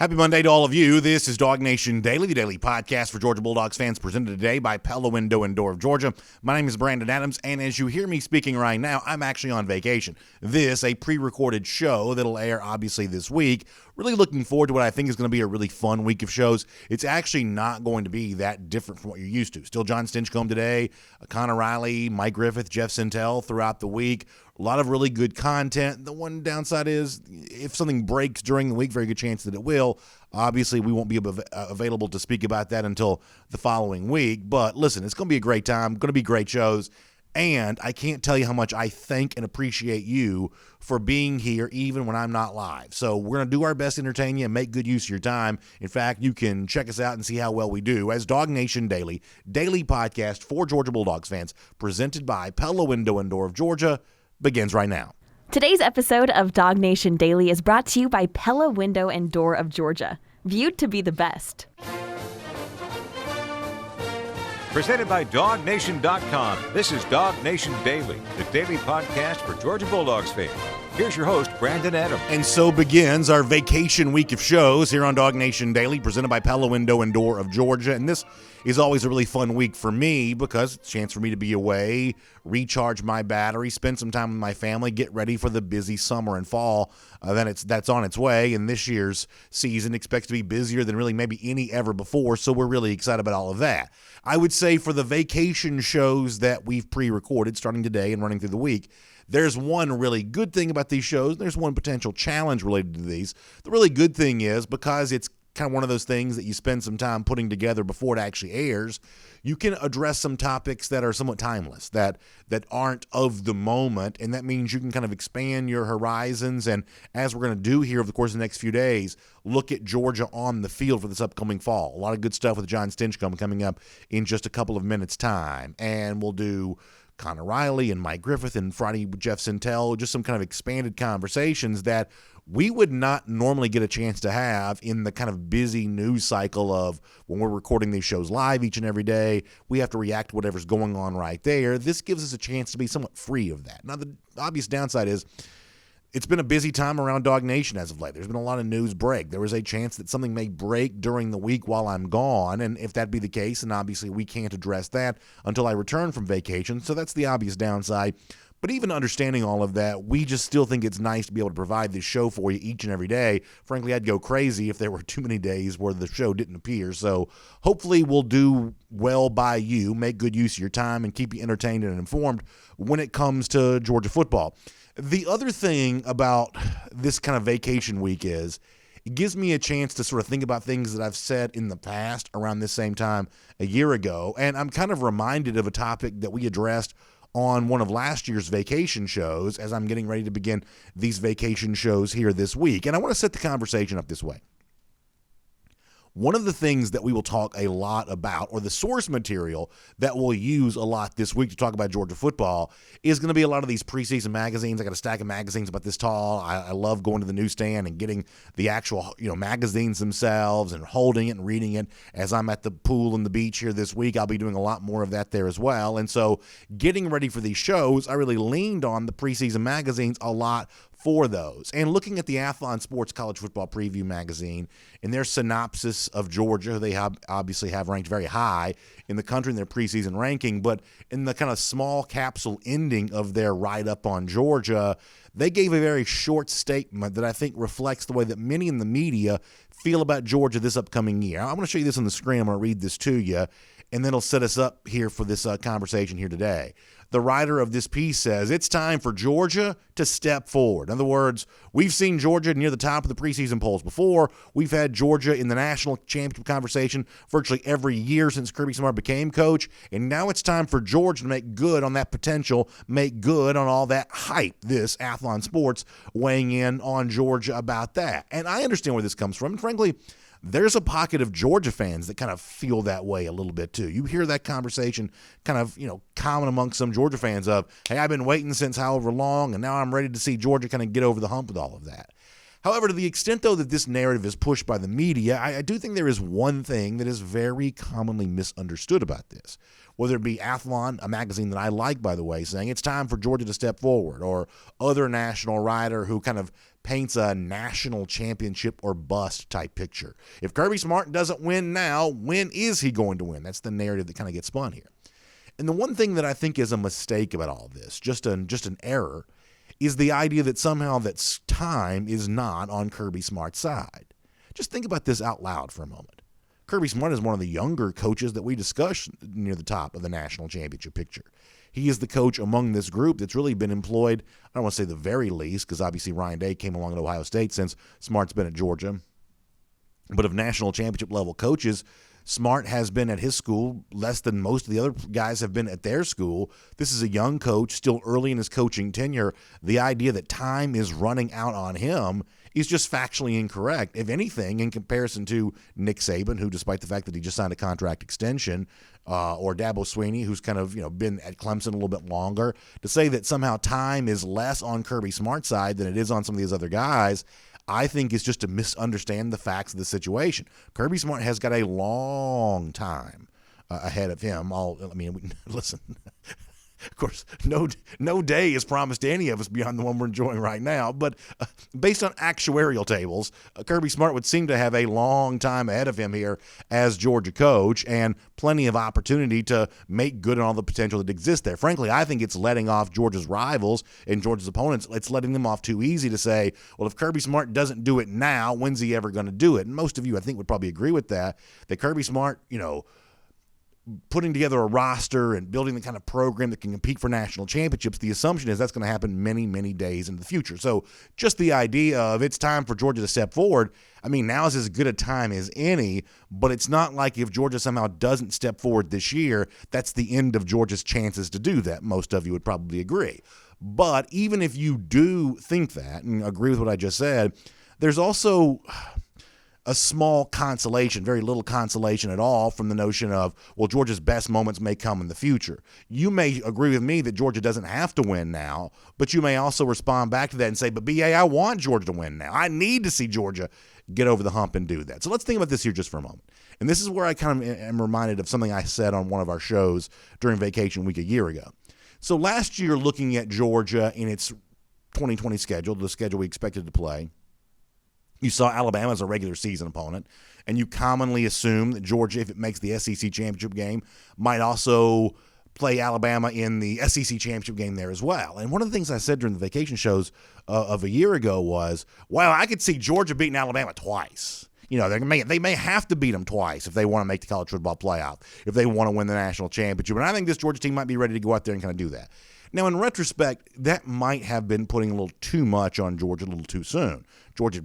Happy Monday to all of you. This is DawgNation Daily, the daily podcast for Georgia Bulldogs fans, presented today by Pella Window and Door of Georgia. My name is Brandon Adams, and as you hear me speaking right now, I'm actually on vacation. This, a pre-recorded show that'll air obviously this week. Really looking forward to what I think is going to be a really fun week of shows. It's actually not going to be that different from what you're used to. Still John Stinchcomb today, Connor Riley, Mike Griffith, Jeff Sintel throughout the week. A lot of really good content. The one downside is if something breaks during the week, very good chance that it will. Obviously, we won't be available to speak about that until the following week. But listen, it's going to be a great time, going to be great shows. And I can't tell you how much I thank and appreciate you for being here even when I'm not live. So we're going to do our best to entertain you and make good use of your time. In fact, you can check us out and see how well we do as DawgNation Daily, daily podcast for Georgia Bulldogs fans, presented by Pella Window and Door of Georgia, begins right now. Today's episode of DawgNation Daily is brought to you by Pella Window and Door of Georgia, viewed to be the best. Presented by DawgNation.com. This is DawgNation Daily, the daily podcast for Georgia Bulldogs fans. Here's your host, Brandon Adams. And so begins our vacation week of shows here on DawgNation Daily, presented by Pella Window and Door of Georgia. And this is always a really fun week for me because it's a chance for me to be away, recharge my battery, spend some time with my family, get ready for the busy summer and fall. That's on its way, and this year's season expects to be busier than really maybe any ever before, so we're really excited about all of that. I would say for the vacation shows that we've pre-recorded starting today and running through the week, there's one really good thing about these shows. There's one potential challenge related to these. The really good thing is because it's kind of one of those things that you spend some time putting together before it actually airs, you can address some topics that are somewhat timeless, that aren't of the moment, and that means you can kind of expand your horizons, and as we're going to do here over the course of the next few days, look at Georgia on the field for this upcoming fall. A lot of good stuff with John Stinchcomb coming up in just a couple of minutes' time, and we'll do Connor Riley and Mike Griffith and Friday with Jeff Sintel, just some kind of expanded conversations that we would not normally get a chance to have in the kind of busy news cycle of when we're recording these shows live each and every day. We have to react to whatever's going on right there. This gives us a chance to be somewhat free of that. Now, the obvious downside is it's been a busy time around DawgNation as of late. There's been a lot of news break. There is a chance that something may break during the week while I'm gone, and if that be the case, then obviously we can't address that until I return from vacation, so that's the obvious downside. But even understanding all of that, we just still think it's nice to be able to provide this show for you each and every day. Frankly, I'd go crazy if there were too many days where the show didn't appear. So hopefully we'll do well by you, make good use of your time, and keep you entertained and informed when it comes to Georgia football. The other thing about this kind of vacation week is it gives me a chance to sort of think about things that I've said in the past around this same time a year ago. And I'm kind of reminded of a topic that we addressed on one of last year's vacation shows as I'm getting ready to begin these vacation shows here this week. And I want to set the conversation up this way. One of the things that we will talk a lot about, or the source material that we'll use a lot this week to talk about Georgia football, is going to be a lot of these preseason magazines. I got a stack of magazines about this tall. I love going to the newsstand and getting the actual magazines themselves and holding it and reading it. As I'm at the pool and the beach here this week, I'll be doing a lot more of that there as well. And so getting ready for these shows, I really leaned on the preseason magazines a lot for those. And looking at the Athlon Sports College Football Preview magazine and their synopsis of Georgia, they obviously have ranked very high in the country in their preseason ranking, but in the kind of small capsule ending of their write-up on Georgia, they gave a very short statement that I think reflects the way that many in the media feel about Georgia this upcoming year. I'm going to show you this on the screen. I'm going to read this to you, and then it'll set us up here for this conversation here today. The writer of this piece says, it's time for Georgia to step forward. In other words, we've seen Georgia near the top of the preseason polls before. We've had Georgia in the national championship conversation virtually every year since Kirby Smart became coach. And now it's time for Georgia to make good on that potential, make good on all that hype. This Athlon Sports weighing in on Georgia about that. And I understand where this comes from. And frankly, there's a pocket of Georgia fans that kind of feel that way a little bit too. You hear that conversation kind of, common amongst some Georgia fans of, hey, I've been waiting since however long, and now I'm ready to see Georgia kind of get over the hump with all of that. However, to the extent, though, that this narrative is pushed by the media, I do think there is one thing that is very commonly misunderstood about this. Whether it be Athlon, a magazine that I like, by the way, saying it's time for Georgia to step forward, or other national writer who kind of paints a national championship or bust type picture. If Kirby Smart doesn't win now, when is he going to win? That's the narrative that kind of gets spun here. And the one thing that I think is a mistake about all this, just an error, is the idea that somehow that time is not on Kirby Smart's side. Just think about this out loud for a moment. Kirby Smart is one of the younger coaches that we discussed near the top of the national championship picture. He is the coach among this group that's really been employed, I don't want to say the very least, because obviously Ryan Day came along at Ohio State since Smart's been at Georgia. But of national championship level coaches, Smart has been at his school less than most of the other guys have been at their school. This is a young coach, still early in his coaching tenure. The idea that time is running out on him is just factually incorrect. If anything, in comparison to Nick Saban, who, despite the fact that he just signed a contract extension, or Dabo Swinney, who's kind of been at Clemson a little bit longer, to say that somehow time is less on Kirby Smart's side than it is on some of these other guys, I think is just to misunderstand the facts of the situation. Kirby Smart has got a long time ahead of him. Listen, of course, no day is promised to any of us beyond the one we're enjoying right now. But based on actuarial tables, Kirby Smart would seem to have a long time ahead of him here as Georgia coach and plenty of opportunity to make good on all the potential that exists there. Frankly, I think it's letting off Georgia's rivals and Georgia's opponents. It's letting them off too easy to say, well, if Kirby Smart doesn't do it now, when's he ever going to do it? And most of you, I think, would probably agree with that Kirby Smart, putting together a roster and building the kind of program that can compete for national championships, the assumption is that's going to happen many, many days into the future. So just the idea of it's time for Georgia to step forward, now is as good a time as any, but it's not like if Georgia somehow doesn't step forward this year, that's the end of Georgia's chances to do that. Most of you would probably agree. But even if you do think that and agree with what I just said, there's also a small consolation, very little consolation at all, from the notion of, well, Georgia's best moments may come in the future. You may agree with me that Georgia doesn't have to win now, but you may also respond back to that and say, but BA, I want Georgia to win now. I need to see Georgia get over the hump and do that. So let's think about this here just for a moment. And this is where I kind of am reminded of something I said on one of our shows during vacation week a year ago. So last year, looking at Georgia in its 2020 schedule, the schedule we expected to play, you saw Alabama as a regular season opponent, and you commonly assume that Georgia, if it makes the SEC championship game, might also play Alabama in the SEC championship game there as well. And one of the things I said during the vacation shows of a year ago was, wow, I could see Georgia beating Alabama twice. They may have to beat them twice if they want to make the college football playoff, if they want to win the national championship. And I think this Georgia team might be ready to go out there and kind of do that. Now, in retrospect, that might have been putting a little too much on Georgia a little too soon. Georgia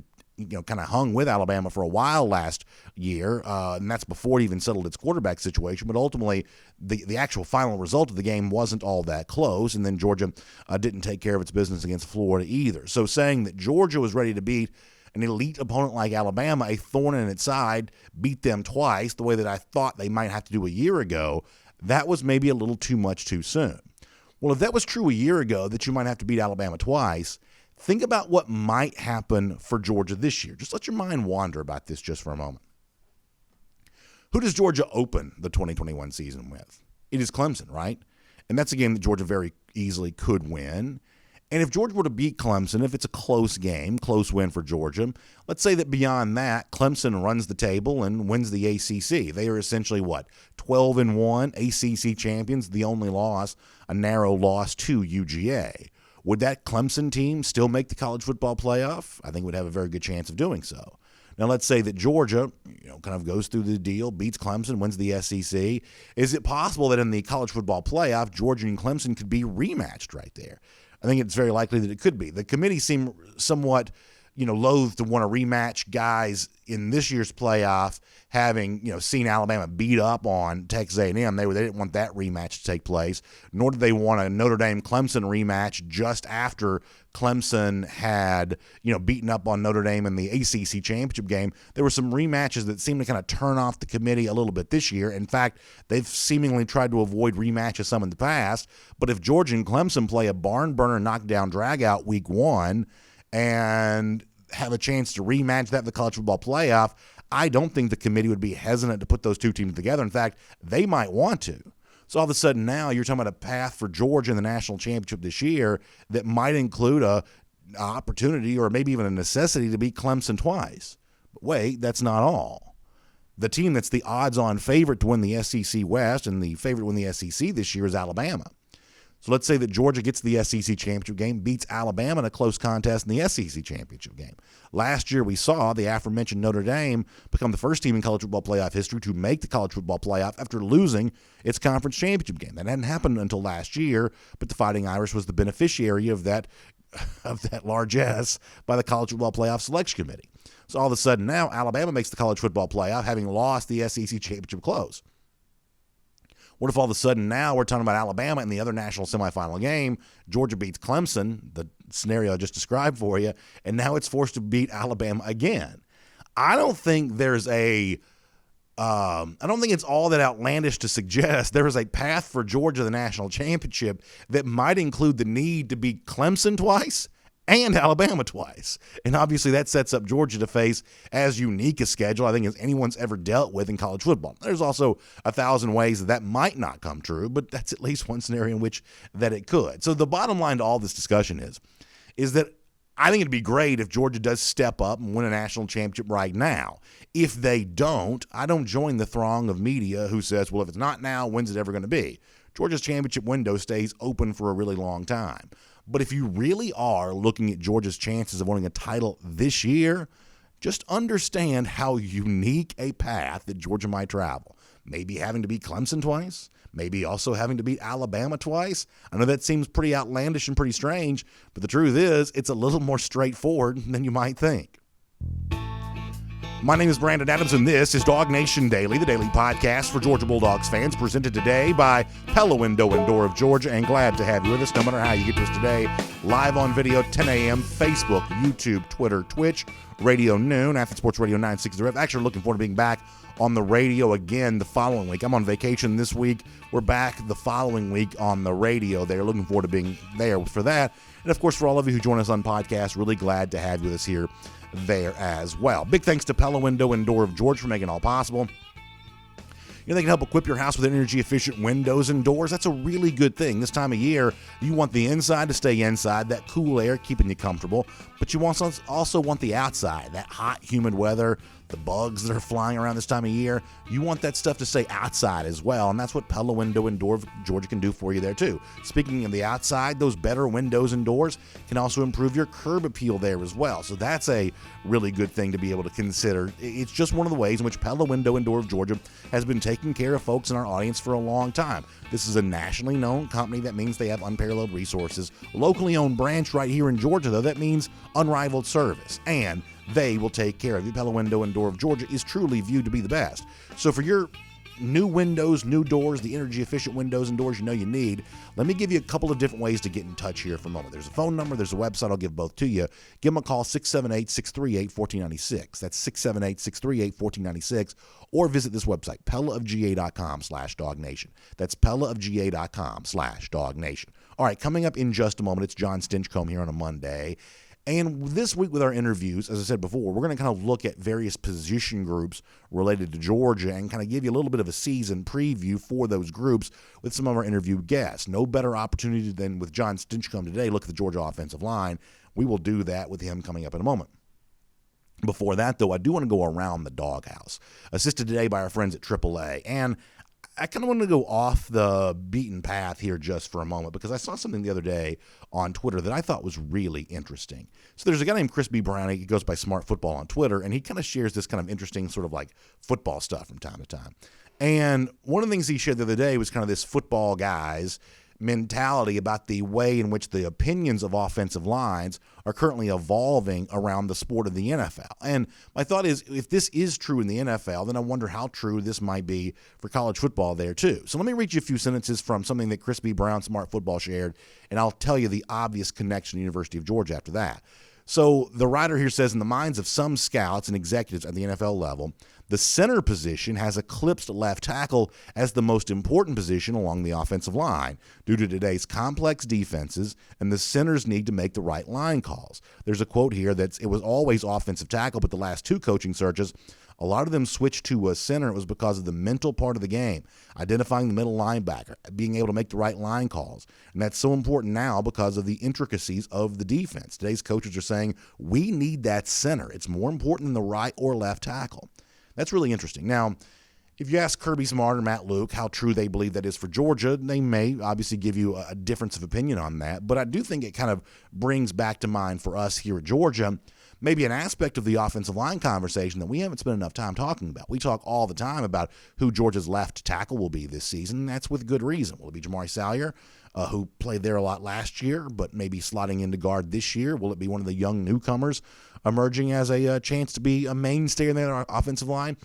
kind of hung with Alabama for a while last year, and that's before it even settled its quarterback situation. But ultimately, the actual final result of the game wasn't all that close, and then Georgia didn't take care of its business against Florida either. So saying that Georgia was ready to beat an elite opponent like Alabama, a thorn in its side, beat them twice, the way that I thought they might have to do a year ago, that was maybe a little too much too soon. Well, if that was true a year ago, that you might have to beat Alabama twice, think about what might happen for Georgia this year. Just let your mind wander about this just for a moment. Who does Georgia open the 2021 season with? It is Clemson, right? And that's a game that Georgia very easily could win. And if Georgia were to beat Clemson, if it's a close game, close win for Georgia, let's say that beyond that, Clemson runs the table and wins the ACC. They are essentially, 12-1 ACC champions, the only loss, a narrow loss to UGA. Would that Clemson team still make the college football playoff? I think would have a very good chance of doing so. Now, let's say that Georgia, kind of goes through the deal, beats Clemson, wins the SEC. Is it possible that in the college football playoff, Georgia and Clemson could be rematched right there? I think it's very likely that it could be. The committee seemed somewhat, loath to want to rematch guys in this year's playoff, having, seen Alabama beat up on Texas A&M. They didn't want that rematch to take place, nor did they want a Notre Dame-Clemson rematch just after Clemson had, beaten up on Notre Dame in the ACC championship game. There were some rematches that seemed to kind of turn off the committee a little bit this year. In fact, they've seemingly tried to avoid rematches some in the past. But if Georgia and Clemson play a barn-burner knockdown drag-out week one and have a chance to rematch that in the college football playoff, I don't think the committee would be hesitant to put those two teams together. In fact, they might want to. So all of a sudden now you're talking about a path for Georgia in the national championship this year that might include a opportunity or maybe even a necessity to beat Clemson twice. But wait, that's not all. The team that's the odds-on favorite to win the SEC West and the favorite to win the SEC this year is Alabama. So let's say that Georgia gets the SEC championship game, beats Alabama in a close contest in the SEC championship game. Last year we saw the aforementioned Notre Dame become the first team in college football playoff history to make the college football playoff after losing its conference championship game. That hadn't happened until last year, but the Fighting Irish was the beneficiary of that largesse by the college football playoff selection committee. So all of a sudden now Alabama makes the college football playoff having lost the SEC championship close. What if all of a sudden now we're talking about Alabama in the other national semifinal game, Georgia beats Clemson, the scenario I just described for you, and now it's forced to beat Alabama again? I don't think it's all that outlandish to suggest there is a path for Georgia to the national championship that might include the need to beat Clemson twice and Alabama twice. And obviously that sets up Georgia to face as unique a schedule, I think, as anyone's ever dealt with in college football. There's also 1,000 ways that might not come true, but that's at least one scenario in which that it could. So the bottom line to all this discussion is that I think it'd be great if Georgia does step up and win a national championship right now. If they don't, I don't join the throng of media who says, well, if it's not now, when's it ever going to be? Georgia's championship window stays open for a really long time. But if you really are looking at Georgia's chances of winning a title this year, just understand how unique a path that Georgia might travel. Maybe having to beat Clemson twice, maybe also having to beat Alabama twice. I know that seems pretty outlandish and pretty strange, but the truth is it's a little more straightforward than you might think. My name is Brandon Adams, and this is DawgNation Daily, the daily podcast for Georgia Bulldogs fans, presented today by Pella Window and Door of Georgia, and glad to have you with us no matter how you get to us today. Live on video, 10 a.m., Facebook, YouTube, Twitter, Twitch, Radio Noon, Athens Sports Radio 960 Rev. Actually looking forward to being back on the radio again the following week. I'm on vacation this week. We're back the following week on the radio there. Looking forward to being there for that. And, of course, for all of you who join us on podcast, really glad to have you with us here there as well. Big thanks to Pella Window and Door of Georgia for making it all possible. You know, they can help equip your house with energy-efficient windows and doors. That's a really good thing. This time of year, you want the inside to stay inside, that cool air keeping you comfortable, but you also want the outside, that hot, humid weather, the bugs that are flying around this time of year. You want that stuff to stay outside as well, and that's what Pella Window and Door of Georgia can do for you there too. Speaking of the outside, those better windows and doors can also improve your curb appeal there as well, so that's a really good thing to be able to consider. It's just one of the ways in which Pella Window and Door of Georgia has been taking care of folks in our audience for a long time. This is a nationally known company. That means they have unparalleled resources. Locally owned branch right here in Georgia, though, that means unrivaled service. And they will take care of you. Pella Window and Door of Georgia is truly viewed to be the best. So for your new windows, new doors, the energy-efficient windows and doors you know you need, let me give you a couple of different ways to get in touch here for a moment. There's a phone number, there's a website. I'll give both to you. Give them a call, 678-638-1496. That's 678-638-1496. Or visit this website, pellaofga.com/DawgNation. That's pellaofga.com/DawgNation. All right, coming up in just a moment, it's John Stinchcomb here on a Monday. And this week with our interviews, as I said before, we're going to kind of look at various position groups related to Georgia and kind of give you a little bit of a season preview for those groups with some of our interview guests. No better opportunity than with John Stinchcomb today, look at the Georgia offensive line. We will do that with him coming up in a moment. Before that, though, I do want to go around the doghouse, assisted today by our friends at AAA. And I kind of want to go off the beaten path here just for a moment because I saw something the other day on Twitter that I thought was really interesting. So there's a guy named Chris B. Brown. He goes by Smart Football on Twitter, and he kind of shares this kind of interesting sort of like football stuff from time to time. And one of the things he shared the other day was kind of this football guy's mentality about the way in which the opinions of offensive lines are currently evolving around the sport of the NFL. And my thought is, if this is true in the NFL, then I wonder how true this might be for college football there too. So let me read you a few sentences from something that Chris B. Brown, Smart Football, shared, and I'll tell you the obvious connection to the University of Georgia after that. So the writer here says, in the minds of some scouts and executives at the NFL level, the center position has eclipsed left tackle as the most important position along the offensive line due to today's complex defenses and the center's need to make the right line calls. There's a quote here that it was always offensive tackle, but the last two coaching searches, a lot of them switched to a center. It was because of the mental part of the game, identifying the middle linebacker, being able to make the right line calls. And that's so important now because of the intricacies of the defense. Today's coaches are saying we need that center. It's more important than the right or left tackle. That's really interesting. Now, if you ask Kirby Smart or Matt Luke how true they believe that is for Georgia, they may obviously give you a difference of opinion on that. But I do think it kind of brings back to mind for us here at Georgia maybe an aspect of the offensive line conversation that we haven't spent enough time talking about. We talk all the time about who Georgia's left tackle will be this season, and that's with good reason. Will it be Jamari Salyer, who played there a lot last year, but maybe slotting into guard this year? Will it be one of the young newcomers emerging as a chance to be a mainstay in their offensive line?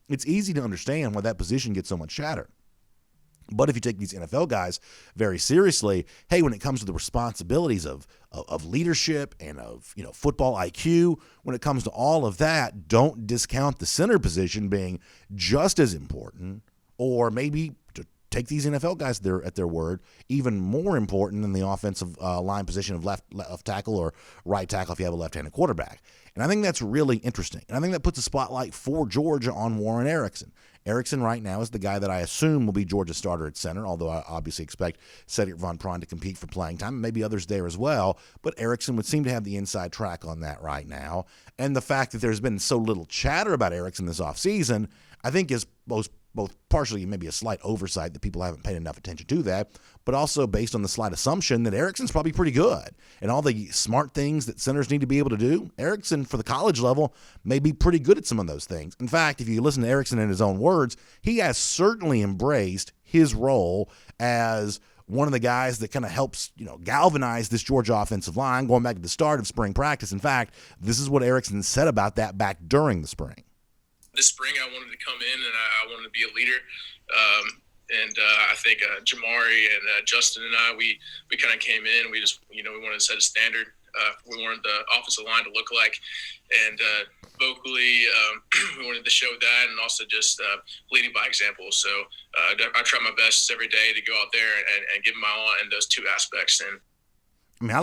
It's easy to understand why that position gets so much chatter. But if you take these NFL guys very seriously, hey, when it comes to the responsibilities of leadership and of football IQ, when it comes to all of that, don't discount the center position being just as important, or maybe to take these NFL guys at their word, even more important than the offensive line position of left tackle or right tackle if you have a left-handed quarterback. And I think that's really interesting. And I think that puts a spotlight for Georgia on Warren Ericson. Ericson right now is the guy that I assume will be Georgia's starter at center, although I obviously expect Cedric Von Prawn to compete for playing time, and maybe others there as well. But Ericson would seem to have the inside track on that right now. And the fact that there's been so little chatter about Ericson this offseason, I think is both partially maybe a slight oversight that people haven't paid enough attention to that, but also based on the slight assumption that Erickson's probably pretty good. And all the smart things that centers need to be able to do, Erickson for the college level may be pretty good at some of those things. In fact, if you listen to Erickson in his own words, he has certainly embraced his role as one of the guys that kind of helps, galvanize this Georgia offensive line going back to the start of spring practice. In fact, this is what Erickson said about that back during the spring. This spring, I wanted to come in and I wanted to be a leader. I think Jamari and Justin and I, we kind of came in. We just, we wanted to set a standard. We wanted the offensive line to look like. And vocally, we wanted to show that, and also just leading by example. So I try my best every day to go out there and give my all in those two aspects. And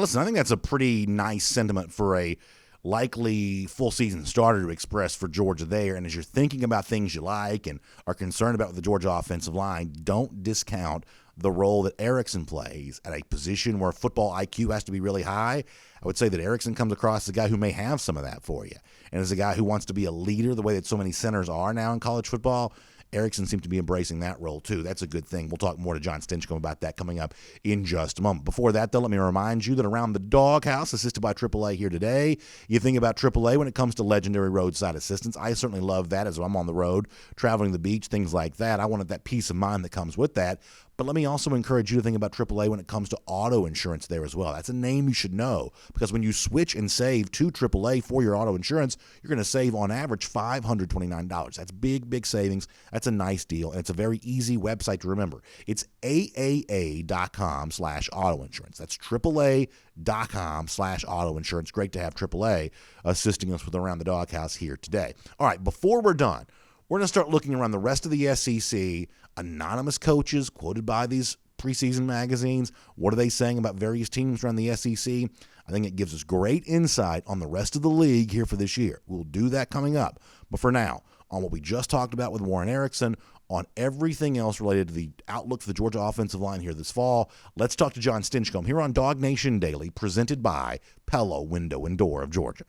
listen, I think that's a pretty nice sentiment for a likely full season starter to express for Georgia there. And as you're thinking about things you like and are concerned about with the Georgia offensive line, don't discount the role that Erickson plays at a position where football IQ has to be really high. I would say that Erickson comes across as a guy who may have some of that for you. And as a guy who wants to be a leader the way that so many centers are now in college football, Erickson seems to be embracing that role, too. That's a good thing. We'll talk more to John Stinchcomb about that coming up in just a moment. Before that, though, let me remind you that Around the Doghouse, assisted by AAA here today, you think about AAA when it comes to legendary roadside assistance. I certainly love that as I'm on the road, traveling the beach, things like that. I wanted that peace of mind that comes with that. But let me also encourage you to think about AAA when it comes to auto insurance there as well. That's a name you should know, because when you switch and save to AAA for your auto insurance, you're going to save on average $529. That's big savings. That's a nice deal, and it's a very easy website to remember. It's AAA.com/auto insurance. That's AAA.com/auto insurance. Great to have AAA assisting us with Around the Doghouse here today. All right, before we're done, we're going to start looking around the rest of the SEC. Anonymous coaches quoted by these preseason magazines. What are they saying about various teams around the SEC? I think it gives us great insight on the rest of the league here for this year. We'll do that coming up. But for now, on what we just talked about with Warren Ericson, on everything else related to the outlook for the Georgia offensive line here this fall, let's talk to John Stinchcomb here on DawgNation Daily, presented by Pella, Window and Door of Georgia.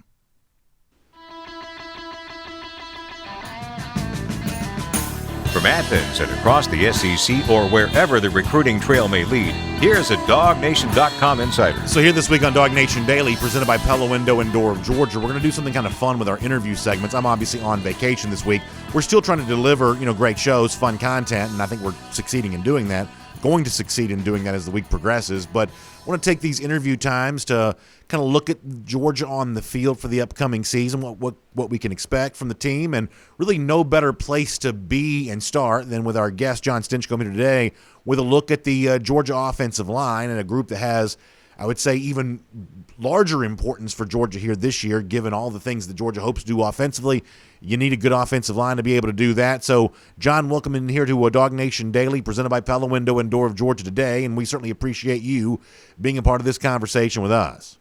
From Athens and across the SEC or wherever the recruiting trail may lead, here's a DawgNation.com insider. So here this week on DawgNation Daily, presented by Pella, Window and Door of Georgia, we're going to do something kind of fun with our interview segments. I'm obviously on vacation this week. We're still trying to deliver, great shows, fun content, and I think we're succeeding in doing that. Going to succeed in doing that as the week progresses, but I want to take these interview times to kind of look at Georgia on the field for the upcoming season, what we can expect from the team, and really no better place to be and start than with our guest, John Stinchcomb, here today, with a look at the Georgia offensive line and a group that has, I would say, even larger importance for Georgia here this year, given all the things that Georgia hopes to do offensively. You need a good offensive line to be able to do that. So, John, welcome in here to DawgNation Daily, presented by Pella, Window and Door of Georgia today, and we certainly appreciate you being a part of this conversation with us.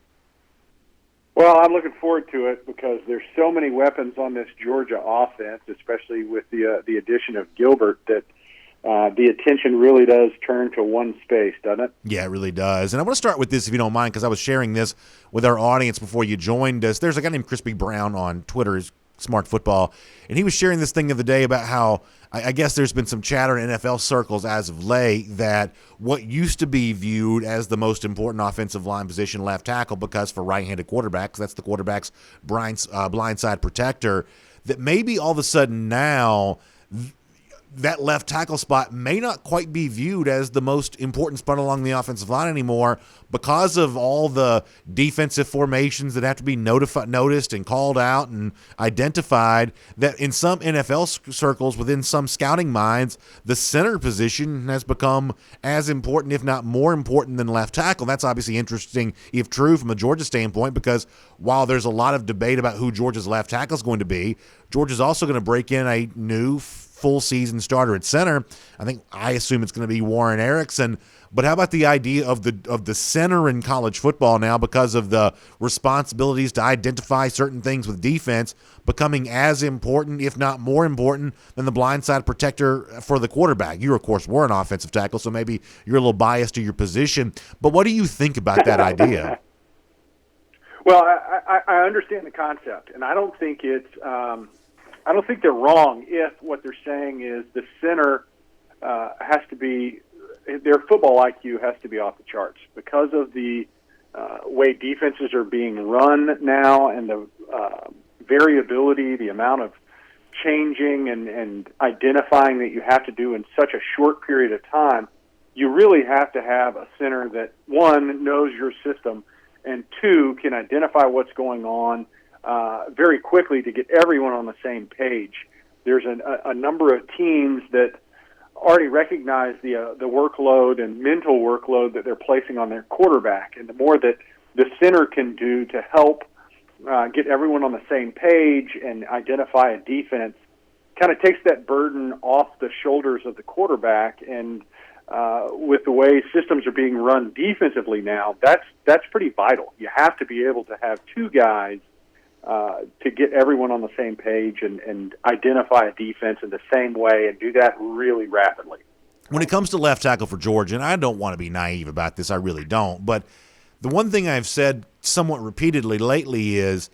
Well, I'm looking forward to it because there's so many weapons on this Georgia offense, especially with the addition of Gilbert, that the attention really does turn to one space, doesn't it? Yeah, it really does. And I want to start with this, if you don't mind, because I was sharing this with our audience before you joined us. There's a guy named Crispy Brown on Twitter, Smart Football, and he was sharing this thing the other day about how I guess there's been some chatter in NFL circles as of late that what used to be viewed as the most important offensive line position, left tackle, because for right-handed quarterbacks, that's the quarterback's blindside protector, that maybe all of a sudden now that left tackle spot may not quite be viewed as the most important spot along the offensive line anymore because of all the defensive formations that have to be noticed and called out and identified, that in some NFL circles, within some scouting minds, the center position has become as important, if not more important, than left tackle. That's obviously interesting, if true, from a Georgia standpoint, because while there's a lot of debate about who Georgia's left tackle is going to be, Georgia's also going to break in a new full season starter at center. I assume it's going to be Warren Erickson. But how about the idea of the center in college football now, because of the responsibilities to identify certain things with defense becoming as important, if not more important, than the blindside protector for the quarterback? You, of course, were an offensive tackle, so maybe you're a little biased to your position. But what do you think about that idea? Well, I understand the concept, and I don't think it's I don't think they're wrong if what they're saying is the center has to be, their football IQ has to be off the charts because of the way defenses are being run now and the variability, the amount of changing and identifying that you have to do in such a short period of time. You really have to have a center that, one, knows your system, and two, can identify what's going on very quickly to get everyone on the same page. There's a number of teams that already recognize the workload and mental workload that they're placing on their quarterback, and the more that the center can do to help get everyone on the same page and identify a defense kind of takes that burden off the shoulders of the quarterback. And with the way systems are being run defensively now, that's pretty vital. You have to be able to have two guys to get everyone on the same page and identify a defense in the same way and do that really rapidly. When it comes to left tackle for Georgia, and I don't want to be naive about this, I really don't, but the one thing I've said somewhat repeatedly lately is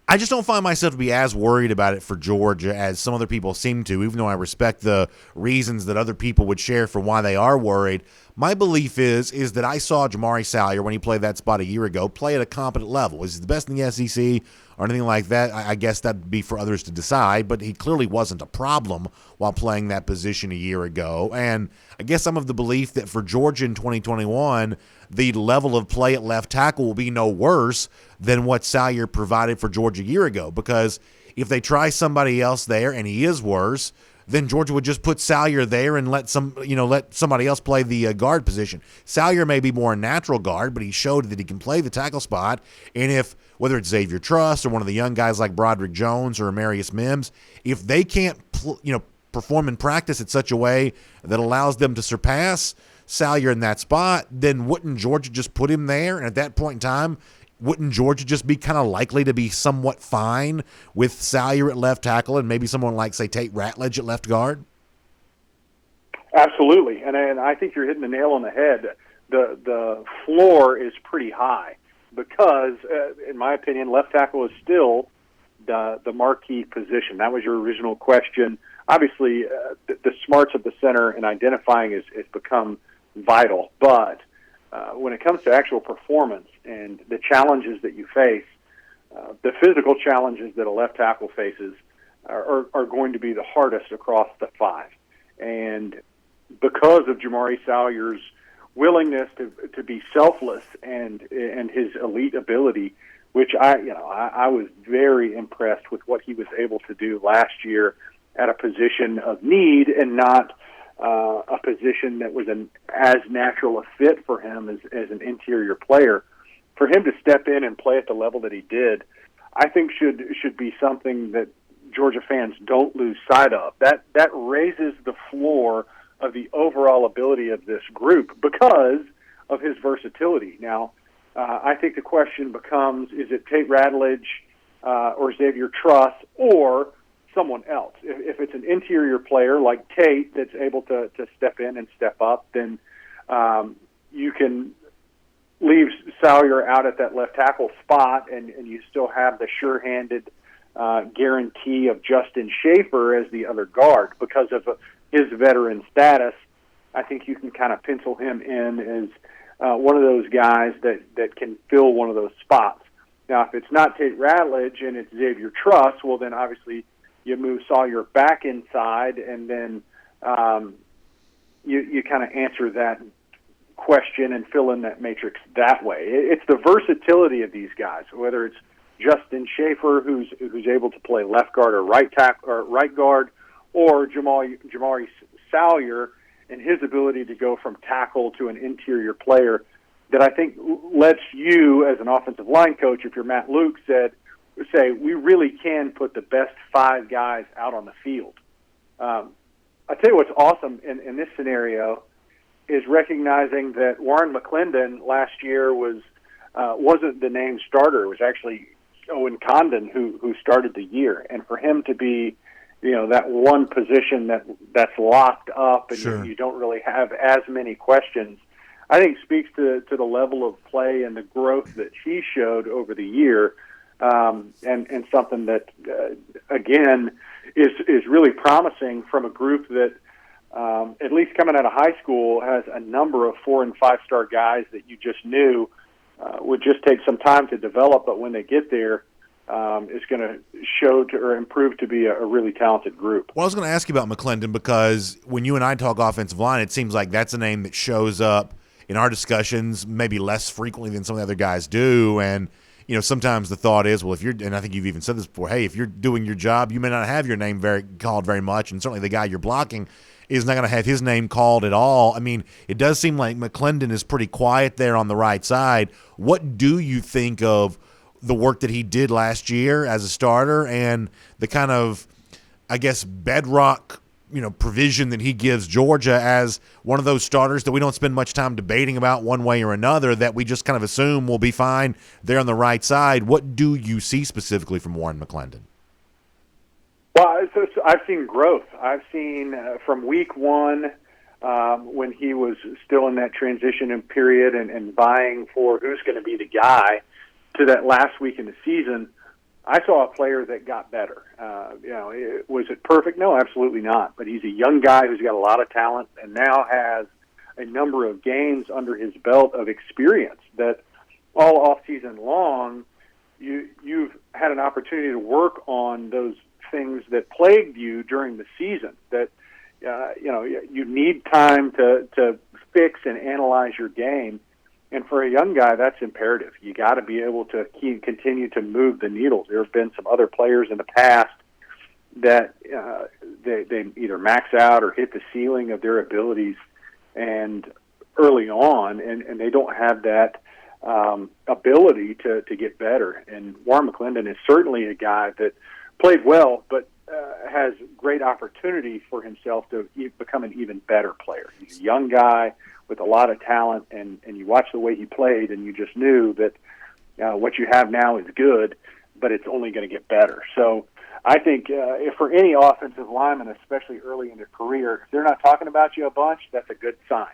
I just don't find myself to be as worried about it for Georgia as some other people seem to, even though I respect the reasons that other people would share for why they are worried. My belief is that I saw Jamari Salyer, when he played that spot a year ago, play at a competent level. Is he the best in the SEC or anything like that? I guess that would be for others to decide, but he clearly wasn't a problem while playing that position a year ago. And I guess I'm of the belief that for Georgia in 2021, the level of play at left tackle will be no worse than what Salyer provided for Georgia a year ago, because if they try somebody else there and he is worse, then Georgia would just put Salyer there and let somebody else play the guard position. Salyer may be more a natural guard, but he showed that he can play the tackle spot. And if, whether it's Xavier Truss or one of the young guys like Broderick Jones or Amarius Mims, if they can't perform in practice in such a way that allows them to surpass Salyer in that spot, then wouldn't Georgia just put him there? And at that point in time, wouldn't Georgia just be kind of likely to be somewhat fine with Salyer at left tackle and maybe someone like, say, Tate Ratledge at left guard? Absolutely, and I think you're hitting the nail on the head. The floor is pretty high because, in my opinion, left tackle is still the marquee position. That was your original question. Obviously, the smarts of the center and identifying has become vital, but when it comes to actual performance and the challenges that you face, the physical challenges that a left tackle faces are going to be the hardest across the five. And because of Jamari Salyer's willingness to be selfless and his elite ability, which I was very impressed with what he was able to do last year at a position of need and not a position that was as natural a fit for him as an interior player. For him to step in and play at the level that he did, I think should be something that Georgia fans don't lose sight of. That raises the floor of the overall ability of this group because of his versatility. Now, I think the question becomes, is it Tate Ratledge or Xavier Truss or someone else? If it's an interior player like Tate that's able to step in and step up, then you can leave Salyer out at that left tackle spot, and you still have the sure-handed guarantee of Justin Schaefer as the other guard. Because of his veteran status, I think you can kind of pencil him in as one of those guys that can fill one of those spots. Now, if it's not Tate Ratledge and it's Xavier Truss, well, then obviously you move Salyer back inside, and then you kind of answer that question and fill in that matrix that way. It's the versatility of these guys, whether it's Justin Schaefer, who's able to play left guard or right guard, or Jamari Salyer and his ability to go from tackle to an interior player, that I think lets you, as an offensive line coach, if you're Matt Luke, say we really can put the best 5 guys out on the field. I'll tell you what's awesome in this scenario is recognizing that Warren McClendon last year wasn't the named starter. It was actually Owen Condon who started the year, and for him to be, that one position that's locked up and Sure. you don't really have as many questions, I think speaks to the level of play and the growth that he showed over the year, and something that again is really promising from a group that at least coming out of high school has a number of 4- and 5-star guys that you just knew would just take some time to develop, but when they get there, is going to show or improve to be a really talented group. Well, I was going to ask you about McClendon because when you and I talk offensive line, it seems like that's a name that shows up in our discussions maybe less frequently than some of the other guys do. And, sometimes the thought is, well, and I think you've even said this before, hey, if you're doing your job, you may not have your name called very much, and certainly the guy you're blocking is not going to have his name called at all. I mean, it does seem like McClendon is pretty quiet there on the right side. What do you think of the work that he did last year as a starter and the kind of, I guess, bedrock, provision that he gives Georgia as one of those starters that we don't spend much time debating about one way or another, that we just kind of assume will be fine there on the right side? What do you see specifically from Warren McClendon? Well, so I've seen growth. I've seen from week one when he was still in that transition period and vying for who's going to be the guy, to that last week in the season, I saw a player that got better. Was it perfect? No, absolutely not. But he's a young guy who's got a lot of talent and now has a number of games under his belt of experience that all off season long you've had an opportunity to work on those things that plagued you during the season that you need time to fix and analyze your game. And for a young guy, that's imperative. You got to be able to continue to move the needle. There have been some other players in the past that they either max out or hit the ceiling of their abilities and early on, and they don't have that ability to get better. And Warren McClendon is certainly a guy that played well, but has great opportunity for himself to become an even better player. He's a young guy with a lot of talent, and you watch the way he played, and you just knew that what you have now is good, but it's only going to get better. So I think if for any offensive lineman, especially early in their career, if they're not talking about you a bunch, that's a good sign.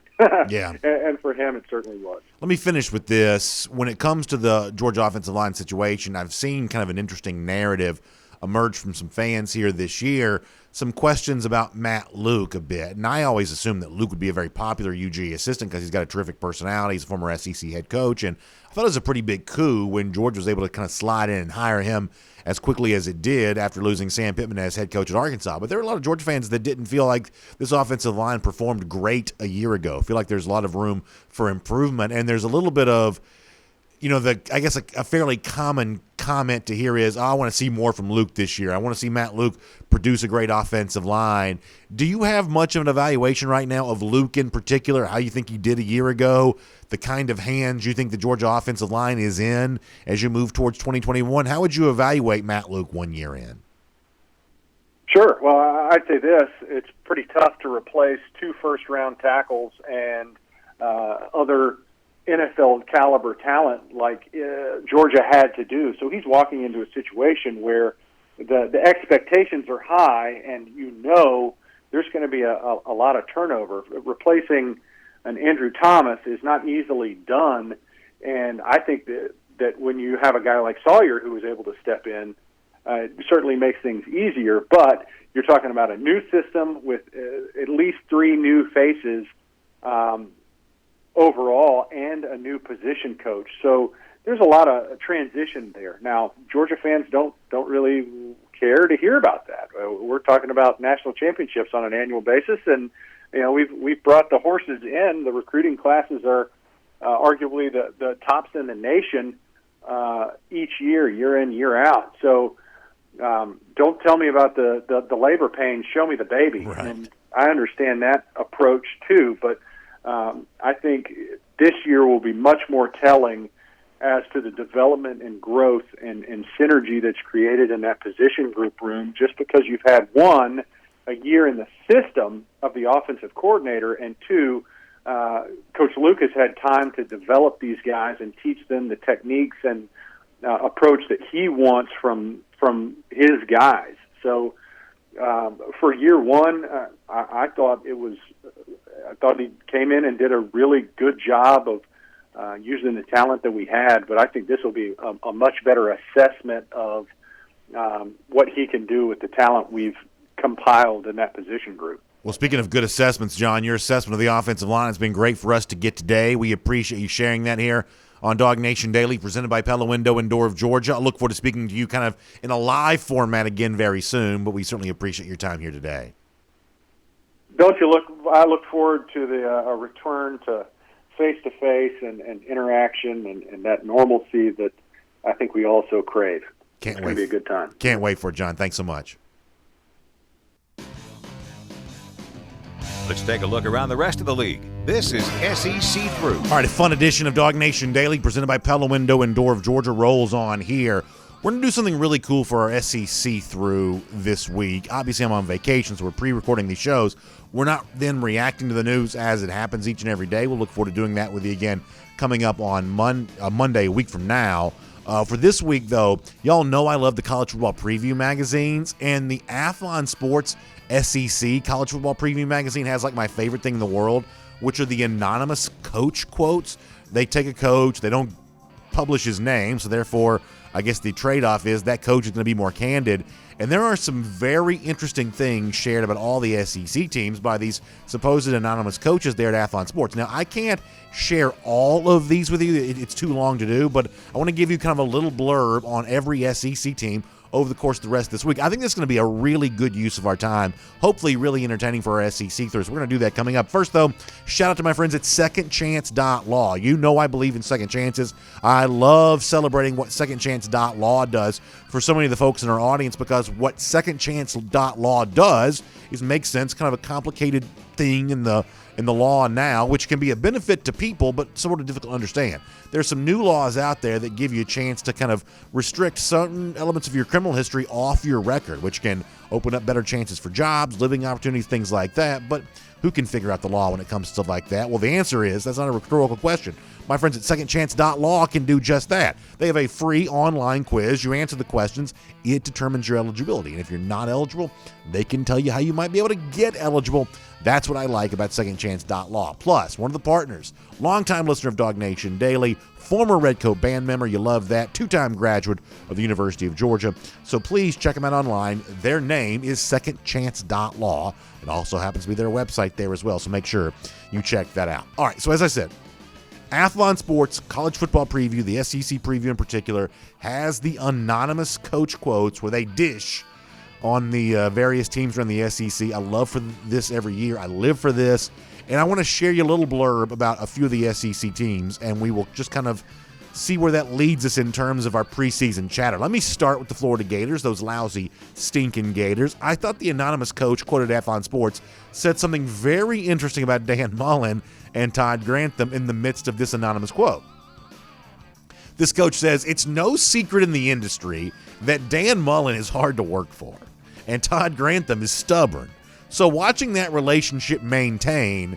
Yeah. And for him, it certainly was. Let me finish with this. When it comes to the Georgia offensive line situation, I've seen kind of an interesting narrative emerge from some fans here this year, some questions about Matt Luke a bit. And I always assumed that Luke would be a very popular UGA assistant because he's got a terrific personality. He's a former SEC head coach. And I thought it was a pretty big coup when Georgia was able to kind of slide in and hire him as quickly as it did after losing Sam Pittman as head coach at Arkansas. But there were a lot of Georgia fans that didn't feel like this offensive line performed great a year ago. I feel like there's a lot of room for improvement. And there's a little bit of, I guess a fairly common comment to hear is, I want to see more from Luke this year. I want to see Matt Luke produce a great offensive line. Do you have much of an evaluation right now of Luke in particular, how you think he did a year ago, the kind of hands you think the Georgia offensive line is in as you move towards 2021? How would you evaluate Matt Luke 1 year in? Sure. Well, I'd say this. It's pretty tough to replace 2 first-round tackles and other NFL caliber talent like Georgia had to do. So he's walking into a situation where the expectations are high, and there's going to be a lot of turnover. Replacing an Andrew Thomas is not easily done, and I think that when you have a guy like Sawyer who was able to step in, it certainly makes things easier. But you're talking about a new system with at least 3 new faces overall, and a new position coach. So there's a lot of transition there. Now, Georgia fans don't really care to hear about that. We're talking about national championships on an annual basis, and we've brought the horses in. The recruiting classes are arguably the tops in the nation each year in, year out. So don't tell me about the labor pains. Show me the baby. Right. And I understand that approach too, but I think this year will be much more telling as to the development and growth and synergy that's created in that position group room, just because you've had, 1, a year in the system of the offensive coordinator, and 2, Coach Lucas had time to develop these guys and teach them the techniques and approach that he wants from his guys. So for year 1, I thought he came in and did a really good job of using the talent that we had, but I think this will be a much better assessment of what he can do with the talent we've compiled in that position group. Well, speaking of good assessments, John, your assessment of the offensive line has been great for us to get today. We appreciate you sharing that here on DawgNation Daily, presented by Pella Window and Door of Georgia. I look forward to speaking to you kind of in a live format again very soon, but we certainly appreciate your time here today. I look forward to the return to face-to-face and interaction and that normalcy that I think we also crave. It's going to be a good time. Can't wait for it, John. Thanks so much. Let's take a look around the rest of the league. This is SEC Through. All right, a fun edition of DawgNation Daily, presented by Pella Window and Door of Georgia, rolls on here. We're going to do something really cool for our SEC Through this week. Obviously, I'm on vacation, so we're pre-recording these shows. We're not then reacting to the news as it happens each and every day. We'll look forward to doing that with you again coming up on Monday, a week from now. For this week, though, y'all know I love the college football preview magazines, and the Athlon Sports SEC college football preview magazine has like my favorite thing in the world, which are the anonymous coach quotes. They take a coach, they don't publish his name, so therefore I guess the trade-off is that coach is going to be more candid. And there are some very interesting things shared about all the SEC teams by these supposed anonymous coaches there at Athlon Sports. Now, I can't share all of these with you. It's too long to do, but I want to give you kind of a little blurb on every SEC team over the course of the rest of this week. I think this is going to be a really good use of our time, hopefully really entertaining for our SEC Through. So we're going to do that coming up. First, though, shout out to my friends at secondchance.law. You know I believe in second chances. I love celebrating what secondchance.law does for so many of the folks in our audience, because what secondchance.law does is make sense, kind of a complicated thing in the law now, which can be a benefit to people, but sort of difficult to understand. There's some new laws out there that give you a chance to kind of restrict certain elements of your criminal history off your record, which can open up better chances for jobs, living opportunities, things like that. But who can figure out the law when it comes to stuff like that? Well, the answer is, that's not a rhetorical question. My friends at secondchance.law can do just that. They have a free online quiz. You answer the questions, it determines your eligibility. And if you're not eligible, they can tell you how you might be able to get eligible. That's what I like about secondchance.law. Plus, one of the partners, longtime listener of DawgNation Daily, former Redcoat band member, you love that, 2-time graduate of the University of Georgia. So please check them out online. Their name is secondchance.law. It also happens to be their website there as well, so make sure you check that out. All right, so as I said, Athlon Sports college football preview, the SEC preview in particular, has the anonymous coach quotes where they dish on the various teams around the SEC. I love for this every year. I live for this. And I want to share you a little blurb about a few of the SEC teams, and we will just kind of see where that leads us in terms of our preseason chatter. Let me start with the Florida Gators, those lousy, stinking Gators. I thought the anonymous coach quoted at Athlon Sports said something very interesting about Dan Mullen and Todd Grantham in the midst of this anonymous quote. This coach says, "It's no secret in the industry that Dan Mullen is hard to work for, and Todd Grantham is stubborn. So watching that relationship maintain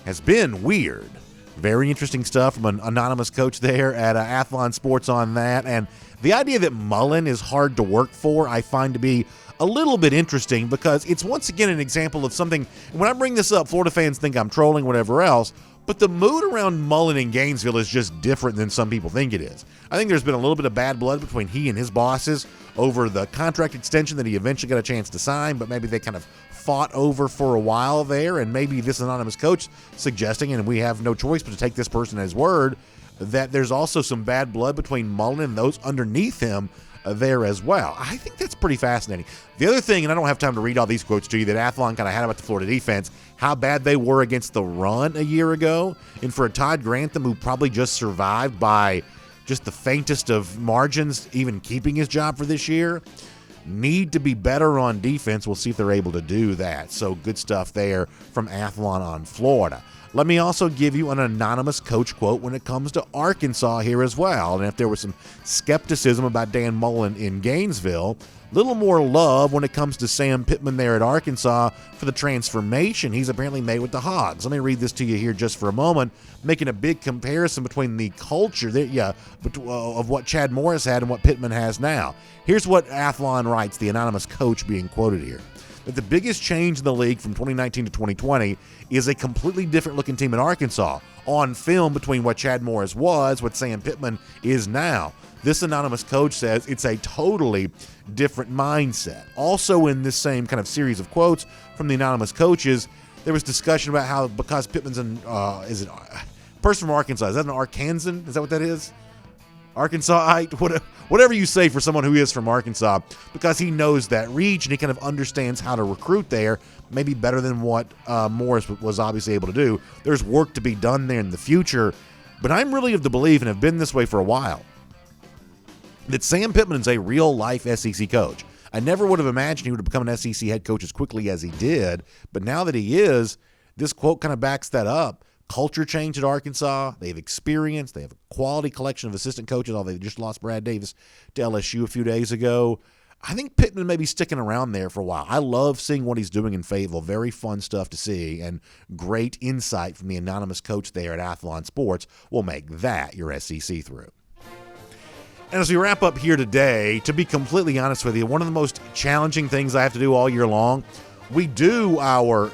has been weird. Very interesting stuff from an anonymous coach there at Athlon Sports on that. And the idea that Mullen is hard to work for, I find to be a little bit interesting because it's once again an example of something. When I bring this up, Florida fans think I'm trolling, whatever else. But the mood around Mullen in Gainesville is just different than some people think it is. I think there's been a little bit of bad blood between he and his bosses over the contract extension that he eventually got a chance to sign, but maybe they kind of fought over for a while there, and maybe this anonymous coach suggesting, and we have no choice but to take this person at his word, that there's also some bad blood between Mullen and those underneath him there as well. I think that's pretty fascinating. The other thing, and I don't have time to read all these quotes to you, that Athlon kind of had about the Florida defense, how bad they were against the run a year ago, and for a Todd Grantham who probably just survived by just the faintest of margins, even keeping his job for this year, need to be better on defense. We'll see if they're able to do that. So good stuff there from Athlon on Florida. Let me also give you an anonymous coach quote when it comes to Arkansas here as well. And if there was some skepticism about Dan Mullen in Gainesville, little more love when it comes to Sam Pittman there at Arkansas for the transformation he's apparently made with the Hogs. Let me read this to you here just for a moment, making a big comparison between the culture of what Chad Morris had and what Pittman has now. Here's what Athlon writes, the anonymous coach being quoted here. That the biggest change in the league from 2019 to 2020 is a completely different looking team in Arkansas on film between what Chad Morris was, what Sam Pittman is now. This anonymous coach says it's a totally different mindset. Also in this same kind of series of quotes from the anonymous coaches, there was discussion about how because Pittman's is it person from Arkansas, is that an Arkansan? Is that what that is? Arkansasite, whatever you say for someone who is from Arkansas, because he knows that reach and he kind of understands how to recruit there, maybe better than what Morris was obviously able to do. There's work to be done there in the future, but I'm really of the belief, and have been this way for a while, that Sam Pittman is a real-life SEC coach. I never would have imagined he would have become an SEC head coach as quickly as he did, but now that he is, this quote kind of backs that up. Culture change at Arkansas. They have experience. They have a quality collection of assistant coaches, although they just lost Brad Davis to LSU a few days ago. I think Pittman may be sticking around there for a while. I love seeing what he's doing in Fayetteville. Very fun stuff to see, and great insight from the anonymous coach there at Athlon Sports will make that your SEC through. And as we wrap up here today, to be completely honest with you, one of the most challenging things I have to do all year long, we do our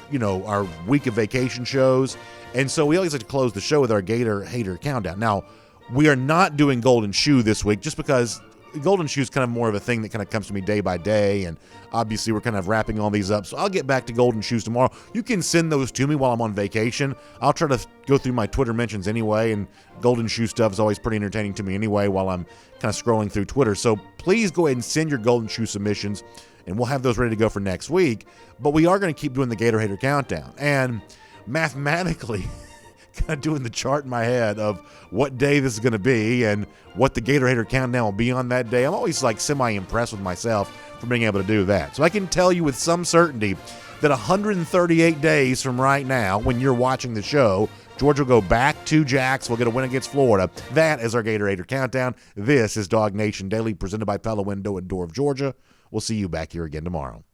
week of vacation shows. And so we always like to close the show with our Gator Hater Countdown. Now, we are not doing Golden Shoe this week just because Golden Shoe is kind of more of a thing that kind of comes to me day by day, and obviously we're kind of wrapping all these up. So I'll get back to Golden Shoes tomorrow. You can send those to me while I'm on vacation. I'll try to go through my Twitter mentions anyway, and Golden Shoe stuff is always pretty entertaining to me anyway while I'm kind of scrolling through Twitter. So please go ahead and send your Golden Shoe submissions, and we'll have those ready to go for next week. But we are going to keep doing the Gator Hater Countdown. And mathematically, kind of doing the chart in my head of what day this is going to be and what the Gator Hater Countdown will be on that day. I'm always like semi-impressed with myself for being able to do that. So I can tell you with some certainty that 138 days from right now, when you're watching the show, Georgia will go back to Jacksonville, get a win against Florida. That is our Gator Hater Countdown. This is DawgNation Daily, presented by Pella Window and Door of Georgia. We'll see you back here again tomorrow.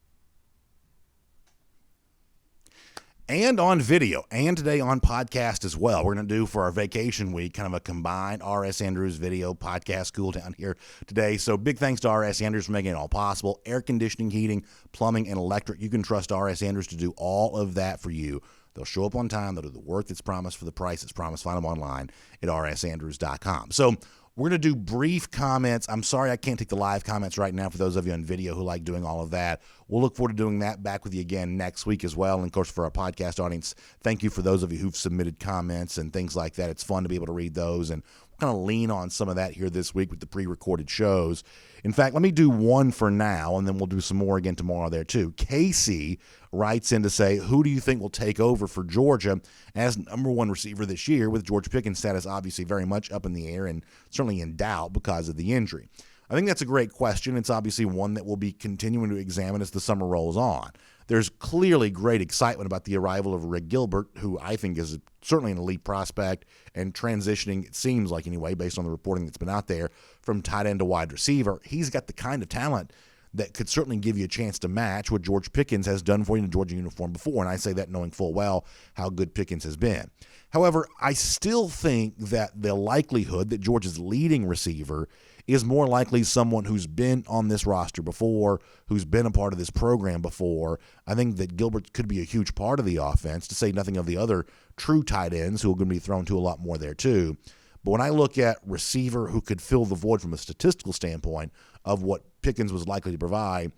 And on video, and today on podcast as well. We're going to do for our vacation week kind of a combined R.S. Andrews video podcast cool down here today. So big thanks to R.S. Andrews for making it all possible. Air conditioning, heating, plumbing, and electric. You can trust R.S. Andrews to do all of that for you. They'll show up on time. They'll do the work that's promised for the price that's promised. Find them online at rsandrews.com. So we're going to do brief comments. I'm sorry I can't take the live comments right now for those of you on video who like doing all of that. We'll look forward to doing that back with you again next week as well. And, of course, for our podcast audience, thank you for those of you who've submitted comments and things like that. It's fun to be able to read those, and we'll kind of lean on some of that here this week with the pre-recorded shows. In fact, let me do one for now, and then we'll do some more again tomorrow there too. Casey writes in to say, who do you think will take over for Georgia as number one receiver this year, with George Pickens' status obviously very much up in the air and certainly in doubt because of the injury? I think that's a great question. It's obviously one that we'll be continuing to examine as the summer rolls on. There's clearly great excitement about the arrival of Rick Gilbert, who I think is certainly an elite prospect and transitioning, it seems like anyway, based on the reporting that's been out there, from tight end to wide receiver. He's got the kind of talent that could certainly give you a chance to match what George Pickens has done for you in a Georgia uniform before, and I say that knowing full well how good Pickens has been. However, I still think that the likelihood that Georgia's leading receiver is more likely someone who's been on this roster before, who's been a part of this program before. I think that Gilbert could be a huge part of the offense, to say nothing of the other true tight ends who are going to be thrown to a lot more there too. But when I look at receiver who could fill the void from a statistical standpoint of what Pickens was likely to provide,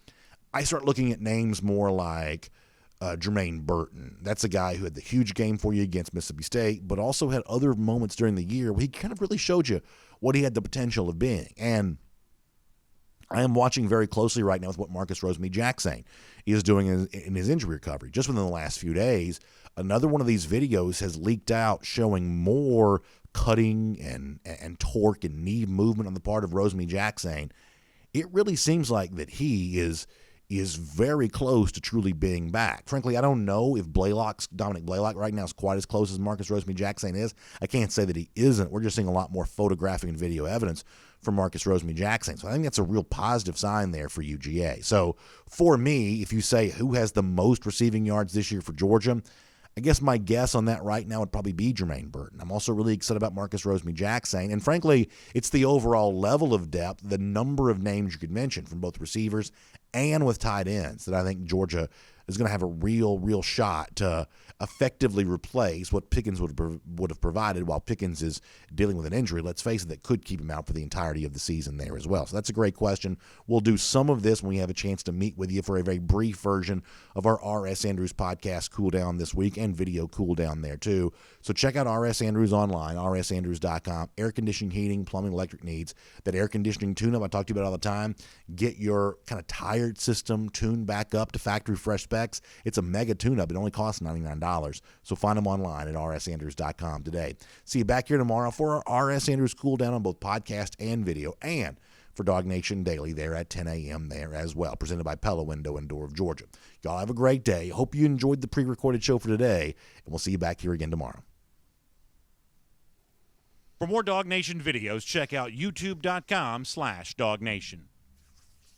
I start looking at names more like Jermaine Burton. That's a guy who had the huge game for you against Mississippi State, but also had other moments during the year where he kind of really showed you what he had the potential of being. And I am watching very closely right now with what Marcus Rosemy-Jacksain is doing in his injury recovery. Just within the last few days, another one of these videos has leaked out showing more cutting and torque and knee movement on the part of Rosemy-Jacksain. It really seems like that he is very close to truly being back. Frankly, I don't know if Dominic Blaylock right now is quite as close as Marcus Rosemy-Jacksain is. I can't say that he isn't. We're just seeing a lot more photographic and video evidence from Marcus Rosemy-Jacksain. So I think that's a real positive sign there for UGA. So for me, if you say who has the most receiving yards this year for Georgia, I guess my guess on that right now would probably be Jermaine Burton. I'm also really excited about Marcus Rosemy-Jacksain. And frankly, it's the overall level of depth, the number of names you could mention from both receivers and with tight ends that I think Georgia is going to have a real shot to effectively replace what Pickens would have provided while Pickens is dealing with an injury, let's face it, that could keep him out for the entirety of the season there as well. So that's a great question. We'll do some of this when we have a chance to meet with you for a very brief version of our R.S. Andrews podcast cool down this week and video cool down there too. So check out R.S. Andrews online, rsandrews.com. Air conditioning, heating, plumbing, electric needs. That air conditioning tune-up I talk to you about all the time. Get your kind of tired system tuned back up to factory fresh specs. It's a mega tune-up. It only costs $99. So find them online at rsandrews.com today. See you back here tomorrow for our RS Andrews cool down on both podcast and video, and for DawgNation Daily there at 10 a.m. there as well, presented by Pella Window and Door of Georgia. Y'all have a great day. Hope you enjoyed the pre-recorded show for today, and we'll see you back here again tomorrow. For more DawgNation videos, check out youtube.com/DawgNation.